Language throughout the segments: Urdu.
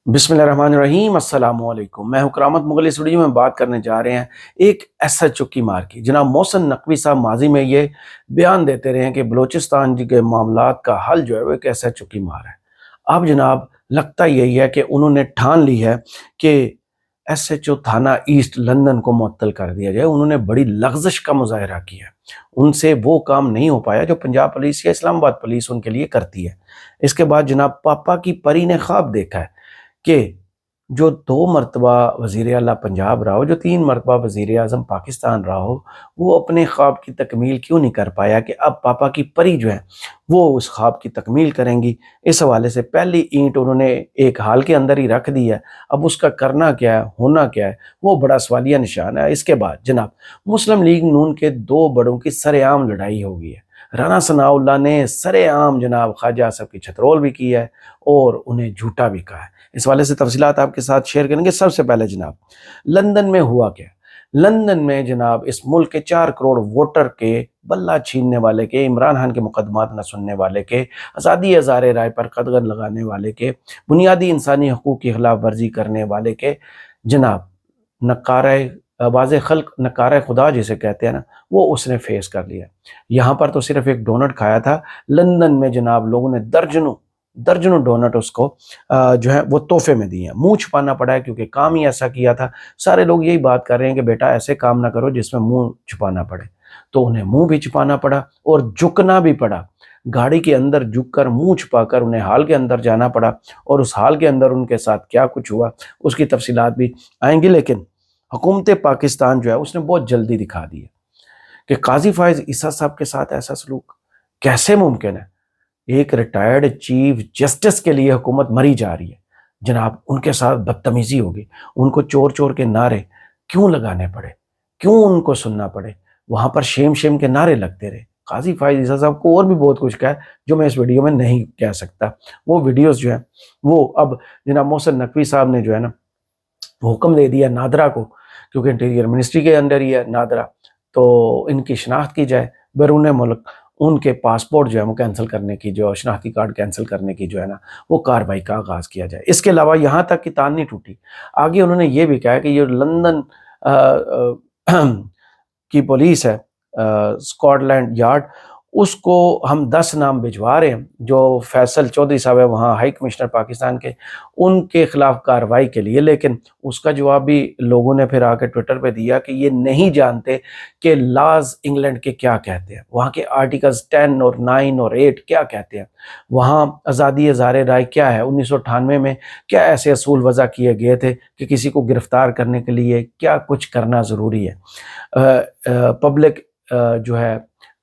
بسم اللہ الرحمن الرحیم، السلام علیکم۔ میں ہوں کرامت مغل۔ اس ویڈیو میں بات کرنے جا رہے ہیں ایک ایس ایچ او کی مار کی۔ جناب محسن نقوی صاحب ماضی میں یہ بیان دیتے رہے ہیں کہ بلوچستان کے معاملات کا حل جو ہے وہ ایک ایس ایچ او کی مار ہے۔ اب جناب لگتا یہی ہے کہ انہوں نے ٹھان لی ہے کہ ایس ایچ او تھانہ ایسٹ لندن کو معطل کر دیا جائے۔ انہوں نے بڑی لغزش کا مظاہرہ کیا، ان سے وہ کام نہیں ہو پایا جو پنجاب پولیس یا اسلام آباد پولیس ان کے لیے کرتی ہے۔ اس کے بعد جناب پاپا کی پری نے خواب دیکھا ہے کہ جو 2 مرتبہ وزیر اعلیٰ پنجاب رہا ہو، جو 3 مرتبہ وزیر اعظم پاکستان رہا ہو، وہ اپنے خواب کی تکمیل کیوں نہیں کر پایا کہ اب پاپا کی پری جو ہے وہ اس خواب کی تکمیل کریں گی۔ اس حوالے سے پہلی اینٹ انہوں نے ایک ہال کے اندر ہی رکھ دی ہے، اب اس کا کرنا کیا ہے، ہونا کیا ہے، وہ بڑا سوالیہ نشان ہے۔ اس کے بعد جناب مسلم لیگ نون کے 2 بڑوں کی سر عام لڑائی ہو گئی ہے۔ رانا ثناء اللہ نے سر عام جناب خواجہ اصف کی چھترول بھی کی ہے اور انہیں جھوٹا بھی کہا ہے۔ اس والے سے تفصیلات آپ کے ساتھ شیئر کریں گے۔ سب سے پہلے جناب لندن میں ہوا کیا؟ لندن میں جناب اس ملک کے 4 کروڑ ووٹر کے بلہ چھیننے والے کے، عمران خان کے مقدمات نہ سننے والے کے، آزادی ہزار رائے پر قدغن لگانے والے کے، بنیادی انسانی حقوق کی خلاف ورزی کرنے والے کے جناب نکارہ آواز خلق، نکارہ خدا جسے کہتے ہیں نا، وہ اس نے فیس کر لیا۔ یہاں پر تو صرف ایک ڈونٹ کھایا تھا، لندن میں جناب لوگوں نے درجنوں ڈونٹ اس کو جو ہے وہ تحفے میں دیے ہیں۔ منہ چھپانا پڑا ہے کیونکہ کام ہی ایسا کیا تھا۔ سارے لوگ یہی بات کر رہے ہیں کہ بیٹا ایسے کام نہ کرو جس میں منہ چھپانا پڑے، تو انہیں منہ بھی چھپانا پڑا اور جھکنا بھی پڑا۔ گاڑی کے اندر جھک کر منہ چھپا کر انہیں ہال کے اندر جانا پڑا، اور اس ہال کے اندر ان کے ساتھ کیا کچھ ہوا اس کی تفصیلات بھی آئیں گی۔ لیکن حکومت پاکستان جو ہے اس نے بہت جلدی دکھا دی ہے کہ قاضی فائز عیسیٰ صاحب کے ساتھ ایسا سلوک کیسے ممکن ہے۔ ایک ریٹائرڈ چیف جسٹس کے لیے حکومت مری جا رہی ہے، جناب ان کے ساتھ بدتمیزی ہوگی۔ ان کو چور چور کے نعرے کیوں لگانے پڑے، کیوں ان کو سننا پڑے؟ وہاں پر شیم شیم کے نعرے لگتے رہے۔ قاضی فائز عیسیٰ صاحب کو اور بھی بہت کچھ کہا ہے جو میں اس ویڈیو میں نہیں کہہ سکتا۔ وہ ویڈیوز جو ہیں وہ اب جناب محسن نقوی صاحب نے جو ہے نا وہ حکم دے دیا نادرا کو، کیونکہ انٹیریئر منسٹری کے اندر ہی ہے نادرا، تو ان کی شناخت کی جائے بیرون ملک، ان کے پاسپورٹ جو ہے وہ کینسل کرنے کی، جو شناختی کارڈ کینسل کرنے کی جو ہے نا وہ کارروائی کا آغاز کیا جائے۔ اس کے علاوہ یہاں تک کی تان نہیں ٹوٹی، آگے انہوں نے یہ بھی کہا کہ یہ لندن کی پولیس ہے، اسکاٹ لینڈ یارڈ، اس کو ہم 10 نام بھجوا رہے ہیں جو فیصل چودھری صاحب ہے وہاں ہائی کمشنر پاکستان کے، ان کے خلاف کارروائی کے لیے۔ لیکن اس کا جواب بھی لوگوں نے پھر آ کے ٹویٹر پہ دیا کہ یہ نہیں جانتے کہ لاز انگلینڈ کے کیا کہتے ہیں، وہاں کے آرٹیکلز 10 اور 9 اور 8 کیا کہتے ہیں، وہاں آزادی ہزار رائے کیا ہے، 1998 میں کیا ایسے اصول وضع کیے گئے تھے کہ کسی کو گرفتار کرنے کے لیے کیا کچھ کرنا ضروری ہے، پبلک جو ہے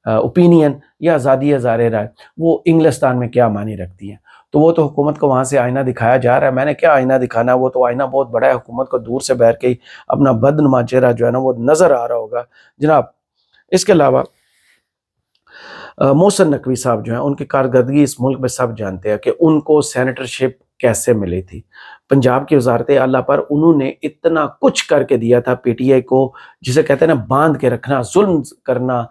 اوپینین یا آزادی ہزار رائے وہ انگلستان میں کیا معنی رکھتی ہیں۔ تو وہ تو حکومت کو وہاں سے آئینہ دکھایا جا رہا ہے۔ میں نے کیا آئینہ دکھانا، وہ تو آئینہ بہت بڑا ہے، حکومت کو دور سے بیٹھ کے ہی اپنا بدنما چہرہ جو ہے نا وہ نظر آ رہا ہوگا جناب۔ اس کے علاوہ محسن نقوی صاحب جو ہیں ان کی کارکردگی اس ملک میں سب جانتے ہیں کہ ان کو سینیٹرشپ کیسے ملی تھی۔ پنجاب کی وزارت اعلیٰ پر انہوں نے اتنا کچھ کر کے دیا تھا پی ٹی آئی کو، جسے کہتے ہیں نا باندھ کے رکھنا، ظلم کرنا،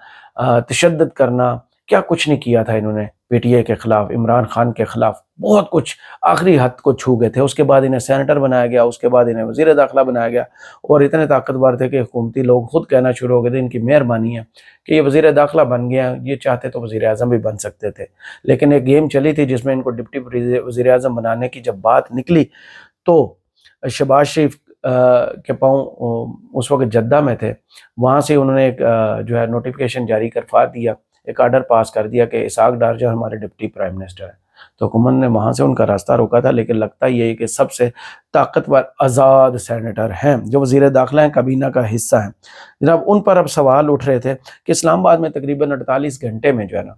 تشدد کرنا، کیا کچھ نہیں کیا تھا انہوں نے پی ٹی آئی کے خلاف، عمران خان کے خلاف بہت کچھ آخری حد کو چھو گئے تھے۔ اس کے بعد انہیں سینیٹر بنایا گیا، اس کے بعد انہیں وزیر داخلہ بنایا گیا، اور اتنے طاقتور تھے کہ حکومتی لوگ خود کہنا شروع ہو گئے تھے ان کی مہربانی ہے کہ یہ وزیر داخلہ بن گیا، یہ چاہتے تو وزیر اعظم بھی بن سکتے تھے۔ لیکن ایک گیم چلی تھی جس میں ان کو ڈپٹی وزیر اعظم بنانے کی جب بات نکلی تو شہباز شریف کے پاؤں اس وقت جدہ میں تھے، وہاں سے انہوں نے ایک جو ہے نوٹیفیکیشن جاری کروا دیا، ایک آرڈر پاس کر دیا کہ اسحاق ڈار جو ہمارے ڈپٹی پرائم منسٹر ہیں۔ تو حکومت نے وہاں سے ان کا راستہ روکا تھا، لیکن لگتا یہ ہے کہ سب سے طاقتور آزاد سینیٹر ہیں جو وزیر داخلہ ہیں، کابینہ کا حصہ ہیں جناب۔ ان پر اب سوال اٹھ رہے تھے کہ اسلام آباد میں تقریباً 48 گھنٹے میں جو ہے نا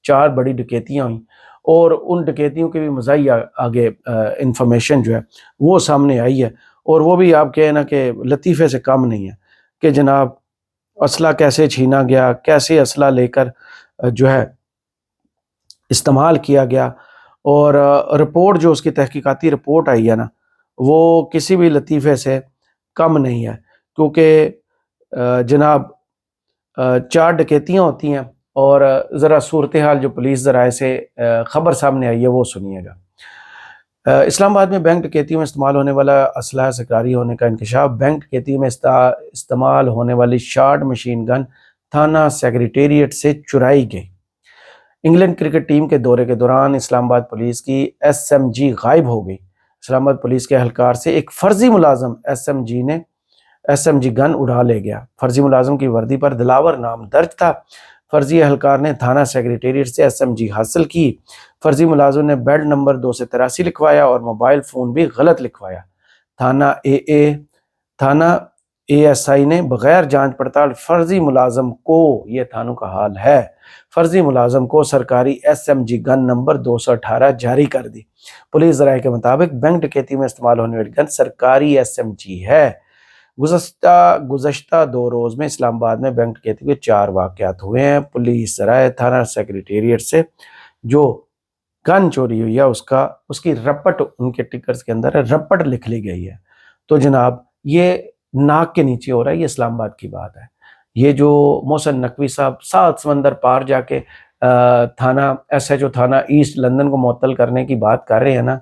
4 بڑی ڈکیتیاں ہوئیں، اور ان ڈکیتیوں کے بھی مزاحیہ آگے انفارمیشن جو ہے وہ سامنے آئی ہے، اور وہ بھی آپ کہیں نا کہ لطیفے سے کم نہیں ہے کہ جناب اسلحہ کیسے چھینا گیا، کیسے اسلحہ لے کر جو ہے استعمال کیا گیا، اور رپورٹ جو اس کی تحقیقاتی رپورٹ آئی ہے نا وہ کسی بھی لطیفے سے کم نہیں ہے، کیونکہ جناب 4 ڈکیتیاں ہوتی ہیں، اور ذرا صورتحال جو پولیس ذرائع سے خبر سامنے آئی ہے وہ سنیے گا۔ اسلام آباد میں بینک ڈکیتیوں میں استعمال ہونے والا اسلحہ سرکاری ہونے کا انکشاف۔ بینک ڈکیتیوں میں استعمال ہونے والی شارٹ مشین گن تھانہ سیکریٹریٹ سے چرائی گئی۔ انگلینڈ کرکٹ ٹیم کے دورے کے دوران اسلام آباد پولیس کی SMG غائب ہو گئی۔ اسلام آباد پولیس کے اہلکار سے ایک فرضی ملازم SMG گن اڑا لے گیا۔ فرضی ملازم کی وردی پر دلاور نام درج تھا۔ فرضی اہلکار نے تھانہ سیکریٹریٹ سے SMG حاصل کی۔ فرضی ملازم نے بیلٹ نمبر 283 لکھوایا اور موبائل فون بھی غلط لکھوایا۔ تھانہ ASI نے بغیر جانچ پڑتال فرضی ملازم کو، یہ تھانوں کا حال ہے، فرضی ملازم کو سرکاری SMG گن نمبر 218 جاری کر دی۔ پولیس ذرائع کے مطابق بینک ڈکیتی میں استعمال ہونے والی گن سرکاری SMG ہے۔ گزشتہ 2 روز میں اسلام آباد میں بینک ڈکیتی کے 4 واقعات ہوئے ہیں۔ پولیس ذرائع تھانہ سیکریٹریٹ سے جو گن چوری ہوئی ہے اس کی رپٹ ان کے ٹکرز کے اندر ہے، رپٹ لکھ لی گئی ہے۔ تو جناب یہ ناک کے نیچے ہو رہا ہے، یہ اسلام آباد کی بات ہے۔ یہ جو محسن نقوی صاحب 7 سمندر پار جا کے تھانہ SHO تھانہ ایسٹ لندن کو معطل کرنے کی بات کر رہے ہیں نا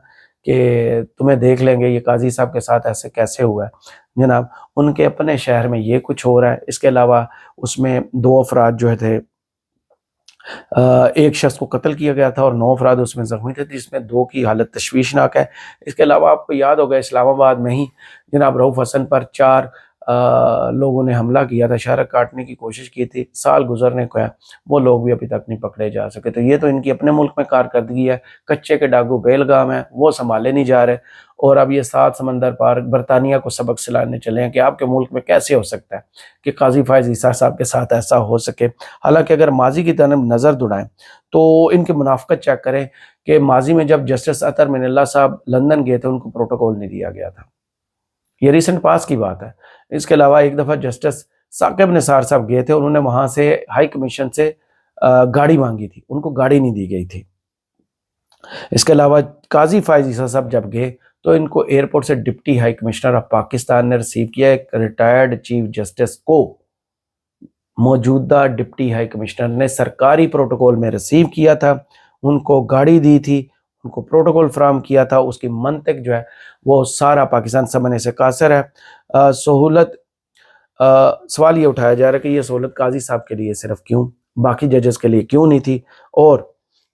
کہ تمہیں دیکھ لیں گے، یہ قاضی صاحب کے ساتھ ایسے کیسے ہوا ہے جناب، ان کے اپنے شہر میں یہ کچھ ہو رہا ہے۔ اس کے علاوہ اس میں 2 افراد جو تھے، ایک شخص کو قتل کیا گیا تھا اور 9 افراد اس میں زخمی تھے، جس میں 2 کی حالت تشویشناک ہے۔ اس کے علاوہ آپ کو یاد ہوگا اسلام آباد میں ہی جناب رؤف حسن پر 4 لوگوں نے حملہ کیا تھا، شہرہ کاٹنے کی کوشش کی تھی، سال گزرنے کو ہے، وہ لوگ بھی ابھی تک نہیں پکڑے جا سکے۔ تو یہ تو ان کی اپنے ملک میں کارکردگی ہے، کچے کے ڈاکو بیلگام ہیں، وہ سنبھالے نہیں جا رہے، اور اب یہ 7 سمندر پار برطانیہ کو سبق سلانے چلے ہیں کہ آپ کے ملک میں کیسے ہو سکتا ہے کہ قاضی فائز عیسیٰ صاحب کے ساتھ ایسا ہو سکے۔ حالانکہ اگر ماضی کی طرف نظر دوڑائیں تو ان کی منافقت چیک کریں کہ ماضی میں جب جسٹس اطہر من اللہ صاحب لندن گئے تھے ان کو پروٹوکول نہیں دیا گیا تھا، یہ ریسنٹ پاس کی بات ہے۔ اس کے علاوہ ایک دفعہ جسٹس ثاقب نثار صاحب گئے تھے، انہوں نے وہاں سے ہائی کمیشن سے گاڑی مانگی تھی، ان کو گاڑی نہیں دی گئی تھی۔ اس کے علاوہ قاضی فائز عیسیٰ صاحب جب گئے تو ان کو ایئرپورٹ سے deputy high commissioner of Pakistan نے ریسیو کیا، ایک ریٹائرڈ چیف جسٹس کو موجودہ ڈپٹی ہائی کمشنر نے سرکاری پروٹوکول میں ریسیو کیا تھا، ان کو گاڑی دی تھی، ان کو پروٹوکول فراہم کیا تھا۔ اس کی منطق جو ہے وہ سارا پاکستان سمجھنے سے قاصر ہے۔ سوال یہ اٹھایا جا رہا ہے کہ یہ سہولت قاضی صاحب کے لیے صرف کیوں، باقی ججز کے لیے کیوں نہیں تھی؟ اور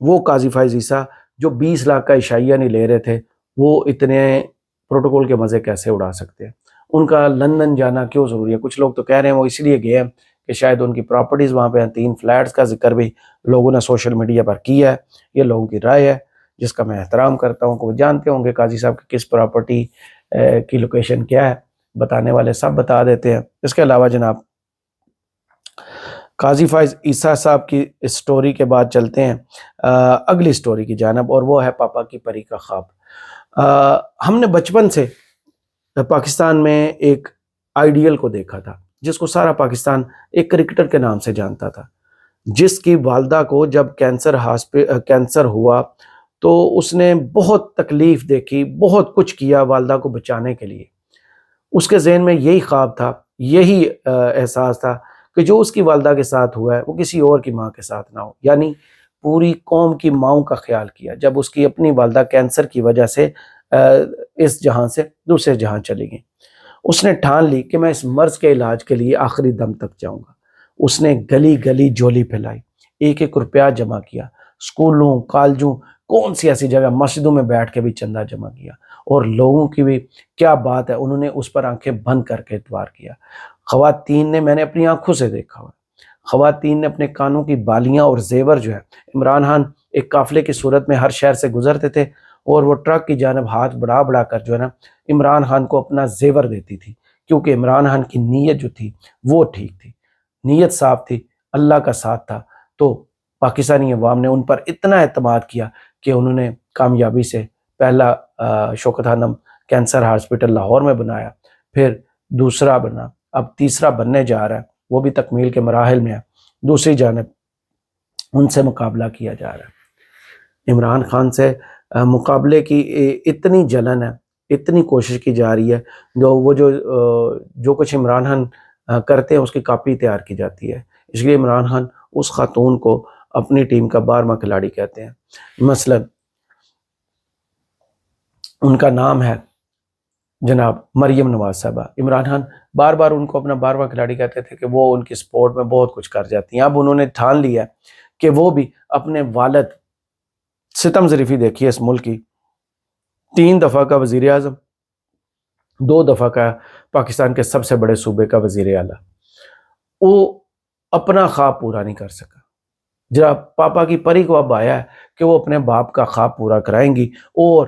وہ قاضی فائز عیسیٰ جو 20 لاکھ کا عشائیہ نہیں لے رہے تھے، وہ اتنے پروٹوکول کے مزے کیسے اڑا سکتے ہیں؟ ان کا لندن جانا کیوں ضروری ہے؟ کچھ لوگ تو کہہ رہے ہیں وہ اس لیے گئے ہیں کہ شاید ان کی پراپرٹیز وہاں پہ ہیں، 3 فلیٹس کا ذکر بھی لوگوں نے سوشل میڈیا پر کیا ہے، یہ لوگوں کی رائے ہے جس کا میں احترام کرتا ہوں کہ وہ جانتے ہوں گے قاضی صاحب کی کس پراپرٹی کی لوکیشن کیا ہے، بتانے والے سب بتا دیتے ہیں۔ اس کے علاوہ جناب قاضی فائز عیسیٰ صاحب کی سٹوری کے بعد چلتے ہیں اگلی سٹوری کی جانب، اور وہ ہے پاپا کی پری کا خواب۔ ہم نے بچپن سے پاکستان میں ایک آئیڈیل کو دیکھا تھا جس کو سارا پاکستان ایک کرکٹر کے نام سے جانتا تھا، جس کی والدہ کو جب کینسر ہوا تو اس نے بہت تکلیف دیکھی، بہت کچھ کیا والدہ کو بچانے کے لیے۔ اس کے ذہن میں یہی خواب تھا، یہی احساس تھا کہ جو اس کی والدہ کے ساتھ ہوا ہے وہ کسی اور کی ماں کے ساتھ نہ ہو، یعنی پوری قوم کی ماؤں کا خیال کیا جب اس کی اپنی والدہ کینسر کی وجہ سے اس جہاں سے دوسرے جہاں چلی گئی۔ اس نے ٹھان لی کہ میں اس مرض کے علاج کے لیے آخری دم تک جاؤں گا۔ اس نے گلی گلی جھولی پھیلائی، 1-1 روپیہ جمع کیا، اسکولوں، کالجوں، کون سی ایسی جگہ، مسجدوں میں بیٹھ کے بھی چندہ جمع کیا، اور لوگوں کی بھی کیا بات ہے، انہوں نے اس پر آنکھیں بند کر کے اعتبار کیا۔ خواتین نے، میں نے اپنی آنکھوں سے دیکھا ہوا، خواتین نے اپنے کانوں کی بالیاں اور زیور جو ہے، عمران خان ایک قافلے کی صورت میں ہر شہر سے گزرتے تھے اور وہ ٹرک کی جانب ہاتھ بڑھا بڑھا کر جو ہے نا عمران خان کو اپنا زیور دیتی تھی، کیونکہ عمران خان کی نیت جو تھی وہ ٹھیک تھی، نیت صاف تھی، اللہ کا ساتھ تھا۔ تو پاکستانی عوام نے ان پر اتنا اعتماد کیا کہ انہوں نے کامیابی سے پہلا شوکت خانم کینسر ہاسپٹل لاہور میں بنایا، پھر دوسرا بنا، اب تیسرا بننے جا رہا ہے، وہ بھی تکمیل کے مراحل میں ہے۔ دوسری جانب ان سے مقابلہ کیا جا رہا ہے، عمران خان سے مقابلے کی اتنی جلن ہے، اتنی کوشش کی جا رہی ہے، جو کچھ عمران خان کرتے ہیں اس کی کاپی تیار کی جاتی ہے۔ اس لیے عمران خان اس خاتون کو اپنی ٹیم کا 12واں کھلاڑی کہتے ہیں۔ مثلا ان کا نام ہے جناب مریم نواز صاحبہ۔ عمران خان بار بار ان کو اپنا 12واں کھلاڑی کہتے تھے کہ وہ ان کی سپورٹ میں بہت کچھ کر جاتی ہیں۔ اب انہوں نے ٹھان لیا کہ وہ بھی اپنے والد، ستم ظریفی دیکھیے اس ملک کی، 3 دفعہ کا وزیر اعظم، 2 دفعہ کا پاکستان کے سب سے بڑے صوبے کا وزیر اعلیٰ، وہ اپنا خواب پورا نہیں کر سکا۔ جب پاپا کی پری کو اب آیا ہے کہ وہ اپنے باپ کا خواب پورا کرائیں گی، اور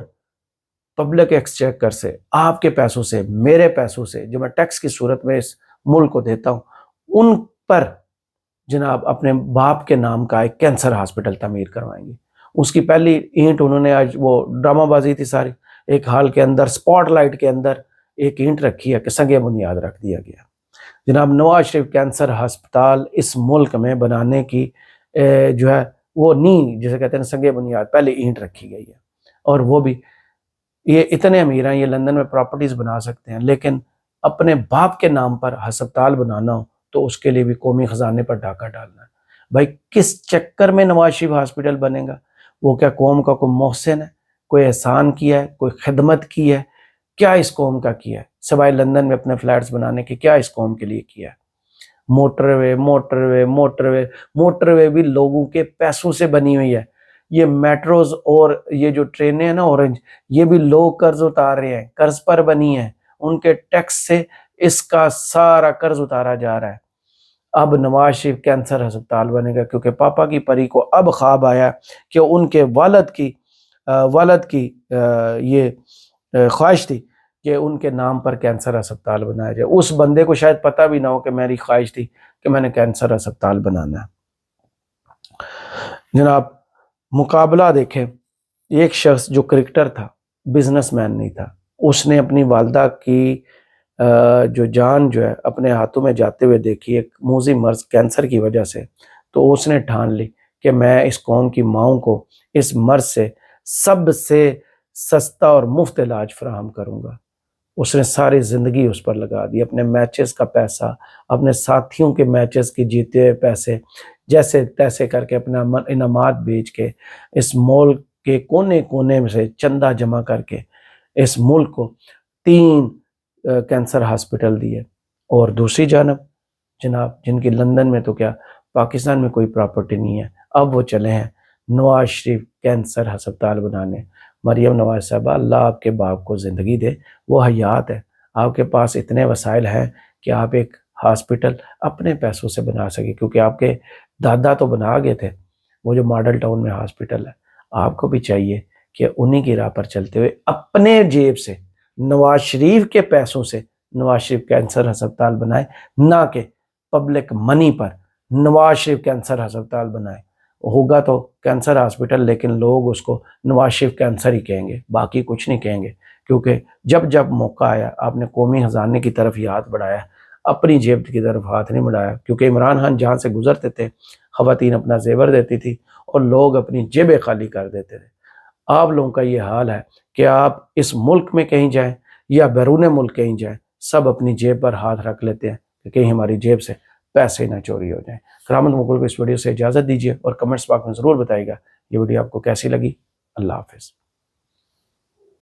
پبلک ایکسچیکر سے، آپ کے پیسوں سے، میرے پیسوں سے جو میں ٹیکس کی صورت میں اس ملک کو دیتا ہوں، ان پر جناب اپنے باپ کے نام کا ایک کینسر ہاسپٹل تعمیر کروائیں گی۔ اس کی پہلی اینٹ انہوں نے، آج وہ ڈرامہ بازی تھی ساری، ایک ہال کے اندر سپاٹ لائٹ کے اندر ایک اینٹ رکھی ہے کہ سنگ بنیاد رکھ دیا گیا۔ جناب نواز شریف کینسر ہسپتال اس ملک میں بنانے کی جو ہے وہ نہیں، جسے کہتے ہیں سنگ بنیاد، پہلے اینٹ رکھی گئی ہے۔ اور وہ بھی یہ اتنے امیر ہیں، یہ لندن میں پراپرٹیز بنا سکتے ہیں، لیکن اپنے باپ کے نام پر ہسپتال بنانا ہو تو اس کے لیے بھی قومی خزانے پر ڈاکہ ڈالنا ہے۔ بھائی کس چکر میں نواز شریف ہاسپٹل بنے گا؟ وہ کیا قوم کا کوئی محسن ہے؟ کوئی احسان کیا ہے؟ کوئی خدمت کی ہے؟ کیا اس قوم کا کیا ہے سوائے لندن میں اپنے فلیٹس بنانے کے؟ کیا اس قوم کے لیے کیا ہے؟ موٹر وے موٹر وے موٹر وے موٹر وے بھی لوگوں کے پیسوں سے بنی ہوئی ہے۔ یہ میٹروز اور یہ جو ٹرینیں ہیں نا اورنج، یہ بھی لوگ قرض اتار رہے ہیں، قرض پر بنی ہیں، ان کے ٹیکس سے اس کا سارا قرض اتارا جا رہا ہے۔ اب نواز شریف کینسر ہسپتال بنے گا کیونکہ پاپا کی پری کو اب خواب آیا کہ ان کے والد کی یہ خواہش تھی کہ ان کے نام پر کینسر ہسپتال بنایا جائے۔ اس بندے کو شاید پتہ بھی نہ ہو کہ میری خواہش تھی کہ میں نے کینسر ہسپتال بنانا ہے۔ جناب مقابلہ دیکھیں، ایک شخص جو کرکٹر تھا، بزنس مین نہیں تھا، اس نے اپنی والدہ کی جو جان جو ہے اپنے ہاتھوں میں جاتے ہوئے دیکھی، ایک موذی مرض کینسر کی وجہ سے، تو اس نے ٹھان لی کہ میں اس قوم کی ماؤں کو اس مرض سے سب سے سستا اور مفت علاج فراہم کروں گا۔ اس نے ساری زندگی اس پر لگا دی، اپنے میچز کا پیسہ، اپنے ساتھیوں کے میچز کی جیتے ہوئے پیسے، جیسے تیسے کر کے اپنا انعامات بیچ کے، اس ملک کے کونے کونے میں سے چندہ جمع کر کے اس ملک کو 3 کینسر ہاسپٹل دیے۔ اور دوسری جانب جناب جن کی لندن میں تو کیا پاکستان میں کوئی پراپرٹی نہیں ہے، اب وہ چلے ہیں نواز شریف کینسر ہسپتال بنانے۔ مریم نواز صاحبہ، اللہ آپ کے باپ کو زندگی دے، وہ حیات ہے، آپ کے پاس اتنے وسائل ہیں کہ آپ ایک ہاسپٹل اپنے پیسوں سے بنا سکے، کیونکہ آپ کے دادا تو بنا گئے تھے وہ جو ماڈل ٹاؤن میں ہاسپٹل ہے۔ آپ کو بھی چاہیے کہ انہی کی راہ پر چلتے ہوئے اپنے جیب سے، نواز شریف کے پیسوں سے نواز شریف کینسر ہسپتال بنائے، نہ کہ پبلک منی پر نواز شریف کینسر ہسپتال بنائے۔ ہوگا تو کینسر ہاسپٹل، لیکن لوگ اس کو نواز شریف کینسر ہی کہیں گے، باقی کچھ نہیں کہیں گے، کیونکہ جب موقع آیا آپ نے قومی خزانے کی طرف ہی ہاتھ بڑھایا، اپنی جیب کی طرف ہاتھ نہیں بڑھایا۔ کیونکہ عمران خان جہاں سے گزرتے تھے خواتین اپنا زیور دیتی تھی اور لوگ اپنی جیبیں خالی کر دیتے تھے۔ آپ لوگوں کا یہ حال ہے کہ آپ اس ملک میں کہیں جائیں یا بیرون ملک کہیں جائیں، سب اپنی جیب پر ہاتھ رکھ لیتے ہیں کہ کہیں ہماری جیب سے پیسے نہ چوری ہو جائیں۔ کرامت مغل کو اس ویڈیو سے اجازت دیجیے اور کمنٹس باکس میں ضرور بتائیے گا یہ ویڈیو آپ کو کیسی لگی۔ اللہ حافظ۔